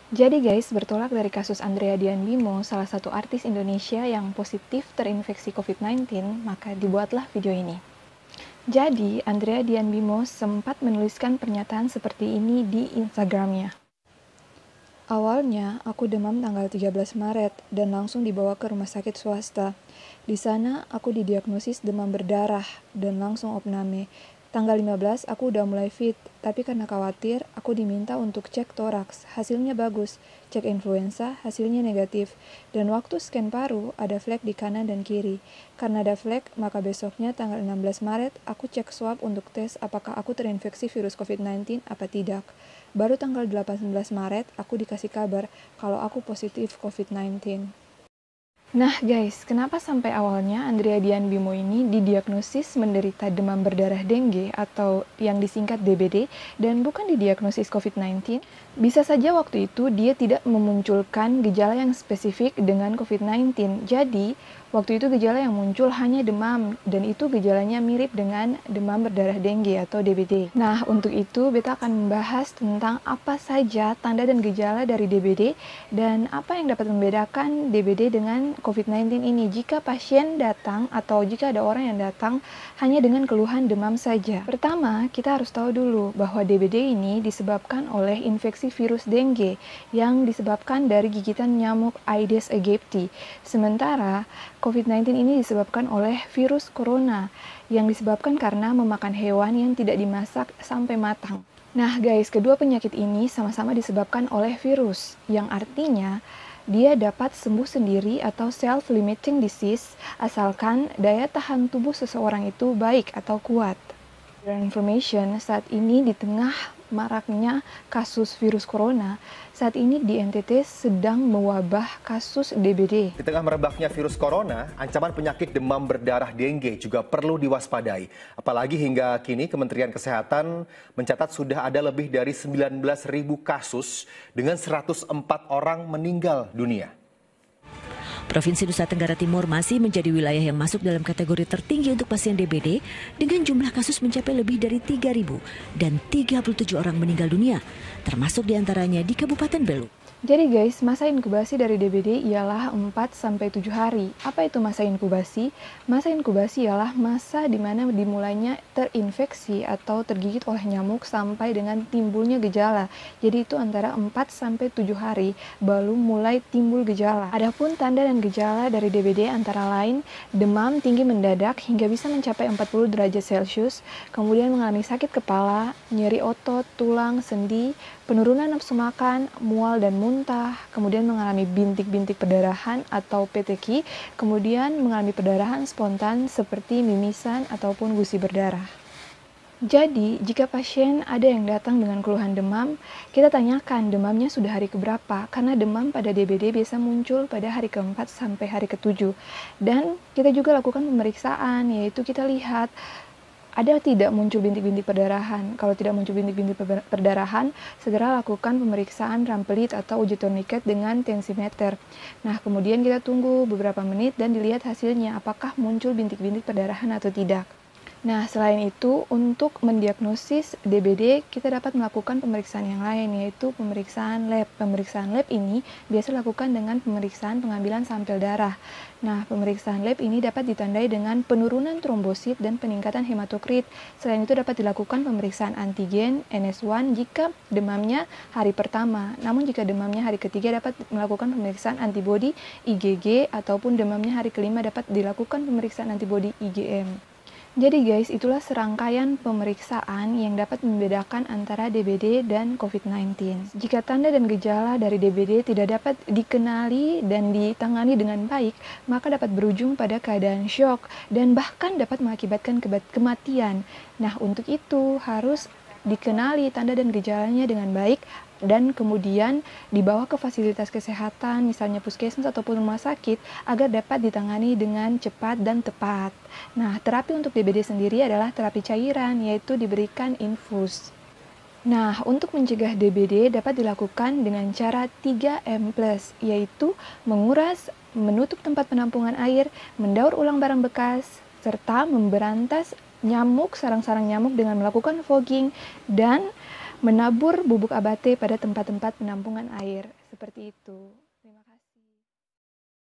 Jadi guys, bertolak dari kasus Andrea Dian Bimo, salah satu artis Indonesia yang positif terinfeksi COVID-19, maka dibuatlah video ini. Jadi, Andrea Dian Bimo sempat menuliskan pernyataan seperti ini di Instagramnya. Awalnya, aku demam tanggal 13 Maret dan langsung dibawa ke rumah sakit swasta. Di sana, aku didiagnosis demam berdarah dan langsung opname. Tanggal 15, aku udah mulai fit, tapi karena khawatir, aku diminta untuk cek toraks. Hasilnya bagus. Cek influenza, hasilnya negatif. Dan waktu scan paru, ada flek di kanan dan kiri. Karena ada flek, maka besoknya tanggal 16 Maret, aku cek swab untuk tes apakah aku terinfeksi virus COVID-19 apa tidak. Baru tanggal 18 Maret, aku dikasih kabar kalau aku positif COVID-19. Nah guys, kenapa sampai awalnya Andrea Dian Bimo ini didiagnosis menderita demam berdarah dengue atau yang disingkat DBD dan bukan didiagnosis COVID-19? Bisa saja waktu itu dia tidak memunculkan gejala yang spesifik dengan COVID-19. Jadi, waktu itu gejala yang muncul hanya demam dan itu gejalanya mirip dengan demam berdarah dengue atau DBD. Nah, untuk itu beta akan membahas tentang apa saja tanda dan gejala dari DBD dan apa yang dapat membedakan DBD dengan COVID-19 ini jika pasien datang atau jika ada orang yang datang hanya dengan keluhan demam saja. Pertama, kita harus tahu dulu bahwa DBD ini disebabkan oleh infeksi virus dengue yang disebabkan dari gigitan nyamuk Aedes aegypti. Sementara COVID-19 ini disebabkan oleh virus corona yang disebabkan karena memakan hewan yang tidak dimasak sampai matang. Nah guys, kedua penyakit ini sama-sama disebabkan oleh virus, yang artinya dia dapat sembuh sendiri atau self-limiting disease asalkan daya tahan tubuh seseorang itu baik atau kuat. Information saat ini di tengah maraknya kasus virus corona, saat ini di NTT sedang mewabah kasus DBD. Di tengah merebaknya virus corona, ancaman penyakit demam berdarah dengue juga perlu diwaspadai. Apalagi hingga kini Kementerian Kesehatan mencatat sudah ada lebih dari 19.000 kasus dengan 104 orang meninggal dunia. Provinsi Nusa Tenggara Timur masih menjadi wilayah yang masuk dalam kategori tertinggi untuk pasien DBD dengan jumlah kasus mencapai lebih dari 3.000 dan 37 orang meninggal dunia, termasuk diantaranya di Kabupaten Belu. Jadi guys, masa inkubasi dari DBD ialah 4-7 hari. Apa itu masa inkubasi? Masa inkubasi ialah masa di mana dimulainya terinfeksi atau tergigit oleh nyamuk sampai dengan timbulnya gejala. Jadi itu antara 4-7 hari baru mulai timbul gejala. Adapun tanda dan gejala dari DBD antara lain demam tinggi mendadak hingga bisa mencapai 40 derajat Celcius, kemudian mengalami sakit kepala, nyeri otot, tulang, sendi, penurunan nafsu makan, mual dan muntah, kemudian mengalami bintik-bintik perdarahan atau peteki, kemudian mengalami perdarahan spontan seperti mimisan ataupun gusi berdarah. Jadi, jika pasien ada yang datang dengan keluhan demam, kita tanyakan demamnya sudah hari keberapa, karena demam pada DBD biasa muncul pada hari ke-4 sampai hari ke-7. Dan kita juga lakukan pemeriksaan, yaitu kita lihat ada tidak muncul bintik-bintik perdarahan. Kalau tidak muncul bintik-bintik perdarahan, segera lakukan pemeriksaan rampelit atau uji tourniquet dengan tensimeter. Nah, kemudian kita tunggu beberapa menit dan dilihat hasilnya apakah muncul bintik-bintik perdarahan atau tidak. Nah, selain itu, untuk mendiagnosis DBD, kita dapat melakukan pemeriksaan yang lain, yaitu pemeriksaan lab. Pemeriksaan lab ini biasa dilakukan dengan pemeriksaan pengambilan sampel darah. Nah, pemeriksaan lab ini dapat ditandai dengan penurunan trombosit dan peningkatan hematokrit. Selain itu, dapat dilakukan pemeriksaan antigen NS1 jika demamnya hari pertama. Namun, jika demamnya hari ketiga, dapat melakukan pemeriksaan antibodi IgG, ataupun demamnya hari kelima dapat dilakukan pemeriksaan antibodi IgM. Jadi guys, itulah serangkaian pemeriksaan yang dapat membedakan antara DBD dan COVID-19. Jika tanda dan gejala dari DBD tidak dapat dikenali dan ditangani dengan baik, maka dapat berujung pada keadaan syok dan bahkan dapat mengakibatkan kematian. Nah, untuk itu harus dikenali tanda dan gejalanya dengan baik dan kemudian dibawa ke fasilitas kesehatan, misalnya puskesmas ataupun rumah sakit, agar dapat ditangani dengan cepat dan tepat. Nah, terapi untuk DBD sendiri adalah terapi cairan, yaitu diberikan infus. Nah, untuk mencegah DBD dapat dilakukan dengan cara 3M+, yaitu menguras, menutup tempat penampungan air, mendaur ulang barang bekas, serta memberantas nyamuk, sarang-sarang nyamuk dengan melakukan fogging, dan menabur bubuk abate pada tempat-tempat penampungan air. Seperti itu. Terima kasih.